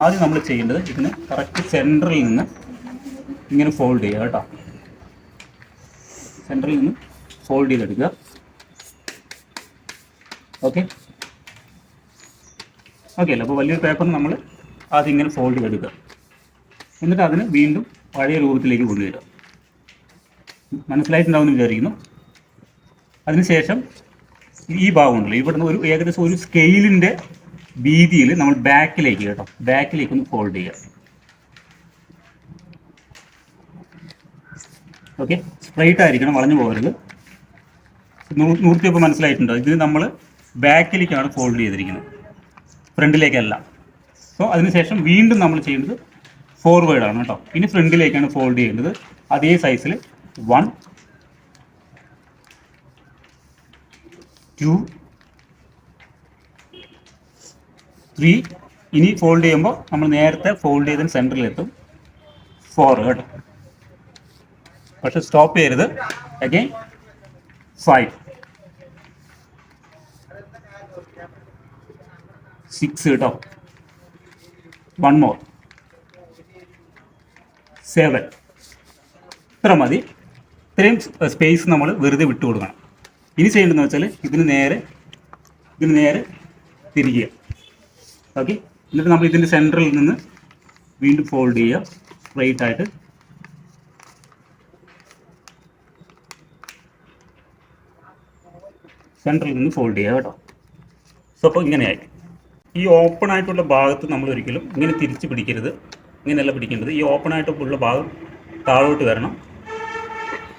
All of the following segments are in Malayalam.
ആദ്യം നമ്മൾ ചെയ്യേണ്ടത് ഇതിന് കറക്റ്റ് സെൻറ്ററിൽ നിന്ന് ഇങ്ങനെ ഫോൾഡ് ചെയ്യുക കേട്ടോ. സെൻറ്ററിൽ നിന്ന് ഫോൾഡ് ചെയ്തെടുക്കുക. ഓക്കെ അല്ലേ? അപ്പോൾ വലിയൊരു പേപ്പർ നമ്മൾ ആദ്യം ഇങ്ങനെ ഫോൾഡ് ചെയ്തെടുക്കുക. എന്നിട്ട് അതിന് വീണ്ടും പഴയ രൂപത്തിലേക്ക് കൊണ്ടുവരിക. മനസ്സിലായിട്ടുണ്ടാവുമെന്ന് വിചാരിക്കുന്നു. അതിനുശേഷം ഈ ഭാഗം ഉണ്ടല്ലോ, ഇവിടുന്ന് ഏകദേശം ഒരു സ്കെയിലിൻ്റെ വീതിയിൽ നമ്മൾ ബാക്കിലേക്ക് കേട്ടോ, ബാക്കിലേക്ക് ഒന്ന് ഫോൾഡ് ചെയ്യുക. ഓക്കെ, സ്ട്രൈറ്റ് ആയിരിക്കണം, വളഞ്ഞു പോകരുത്. നൂർത്തിയൊക്കെ മനസ്സിലായിട്ടുണ്ടോ? ഇത് നമ്മൾ ബാക്കിലേക്കാണ് ഫോൾഡ് ചെയ്തിരിക്കുന്നത്, ഫ്രണ്ടിലേക്കല്ല. സോ അതിനുശേഷം വീണ്ടും നമ്മൾ ചെയ്യുന്നത് ഫോർവേഡാണ് കേട്ടോ. ഇനി ഫ്രണ്ടിലേക്കാണ് ഫോൾഡ് ചെയ്യേണ്ടത്. അതേ സൈസിൽ 1 2 3. ഇനി ഫോൾഡ് ചെയ്യുമ്പോൾ നമ്മൾ നേരത്തെ ഫോൾഡ് ചെയ്തതിന് സെൻറ്ററിലെത്തും. 4 കേട്ടോ. പക്ഷെ സ്റ്റോപ്പ് ചെയ്യരുത്. അഗൈൻ 5 6 കേട്ടോ. 1 more 7. ഇത്ര മതി. ഇത്രയും സ്പേസ് നമ്മൾ വെറുതെ വിട്ടു കൊടുക്കണം. ഇനി ചെയ്യേണ്ടതെന്ന് വെച്ചാൽ ഇതിന് നേരെ തിരിക്കുക. ഓക്കെ, എന്നിട്ട് നമ്മൾ ഇതിൻ്റെ സെൻറ്ററിൽ നിന്ന് വീണ്ടും ഫോൾഡ് ചെയ്യുക സ്ട്രൈറ്റ് ആയിട്ട്. സെൻറ്ററിൽ നിന്ന് ഫോൾഡ് ചെയ്യുക കേട്ടോ. സോ അപ്പോൾ ഇങ്ങനെയായി. ഈ ഓപ്പൺ ആയിട്ടുള്ള ഭാഗത്ത് നമ്മൾ ഒരിക്കലും ഇങ്ങനെ തിരിച്ച് പിടിക്കരുത്, ഇങ്ങനെയല്ല പിടിക്കേണ്ടത്. ഈ ഓപ്പൺ ആയിട്ടുള്ള ഭാഗം താഴോട്ട് വരണം.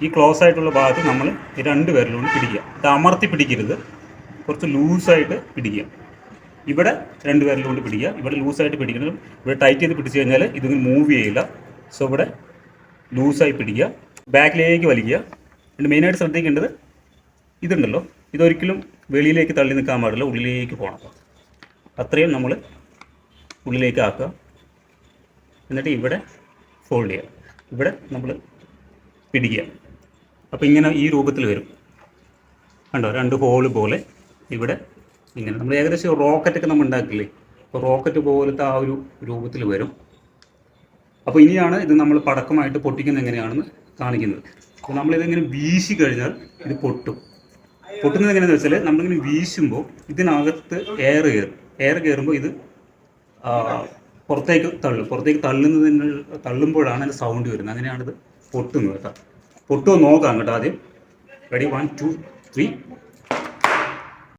ഈ ക്ലോസ് ആയിട്ടുള്ള ഭാഗത്ത് നമ്മൾ ഈ 2 വിരലുകൊണ്ട് പിടിക്കുക. ഇത് അമർത്തി പിടിക്കരുത്, കുറച്ച് ലൂസായിട്ട് പിടിക്കുക. ഇവിടെ 2 വിരലുകൊണ്ട് പിടിക്കുക, ഇവിടെ ലൂസായിട്ട് പിടിക്കണം. ഇവിടെ ടൈറ്റ് ചെയ്ത് പിടിച്ചു കഴിഞ്ഞാൽ ഇതിങ്ങനെ മൂവ് ചെയ്യില്ല. സോ ഇവിടെ ലൂസായി പിടിക്കുക, ബാക്കിലേക്ക് വലിക്കുക. എന്നിട്ട് മെയിനായിട്ട് ശ്രദ്ധിക്കേണ്ടത് ഇതുണ്ടല്ലോ, ഇതൊരിക്കലും വെളിയിലേക്ക് തള്ളി നിൽക്കാൻ പാടില്ല, ഉള്ളിലേക്ക് പോകണം. അത്രയും നമ്മൾ ഉള്ളിലേക്ക് ആക്കുക. എന്നിട്ട് ഇവിടെ ഫോൾഡ് ചെയ്യുക, ഇവിടെ നമ്മൾ പിടിക്കുക. അപ്പോൾ ഇങ്ങനെ ഈ രൂപത്തിൽ വരും കണ്ടോ, 2 ഹോള് പോലെ ഇവിടെ ഇങ്ങനെ. നമ്മൾ ഏകദേശം റോക്കറ്റൊക്കെ നമ്മൾ ഉണ്ടാക്കില്ലേ, അപ്പോൾ റോക്കറ്റ് പോലത്തെ ആ ഒരു രൂപത്തിൽ വരും. അപ്പോൾ ഇനിയാണ് ഇത് നമ്മൾ പടക്കമായിട്ട് പൊട്ടിക്കുന്നത് എങ്ങനെയാണെന്ന് കാണിക്കുന്നത്. അപ്പോൾ നമ്മളിതിങ്ങനെ വീശി കഴിഞ്ഞാൽ ഇത് പൊട്ടും. പൊട്ടുന്നത് എങ്ങനെയാണെന്ന് വെച്ചാൽ നമ്മളിങ്ങനെ വീശുമ്പോൾ ഇതിനകത്ത് എയർ കയറുമ്പോൾ ഇത് പുറത്തേക്ക് തള്ളുമ്പോഴാണ് അതിൻ്റെ സൗണ്ട് വരുന്നത്. അങ്ങനെയാണിത് പൊട്ടുന്നത് കേട്ടോ. പൊട്ടുമോ നോക്കാം കേട്ടോ ആദ്യം. റെഡി, 1 2 3.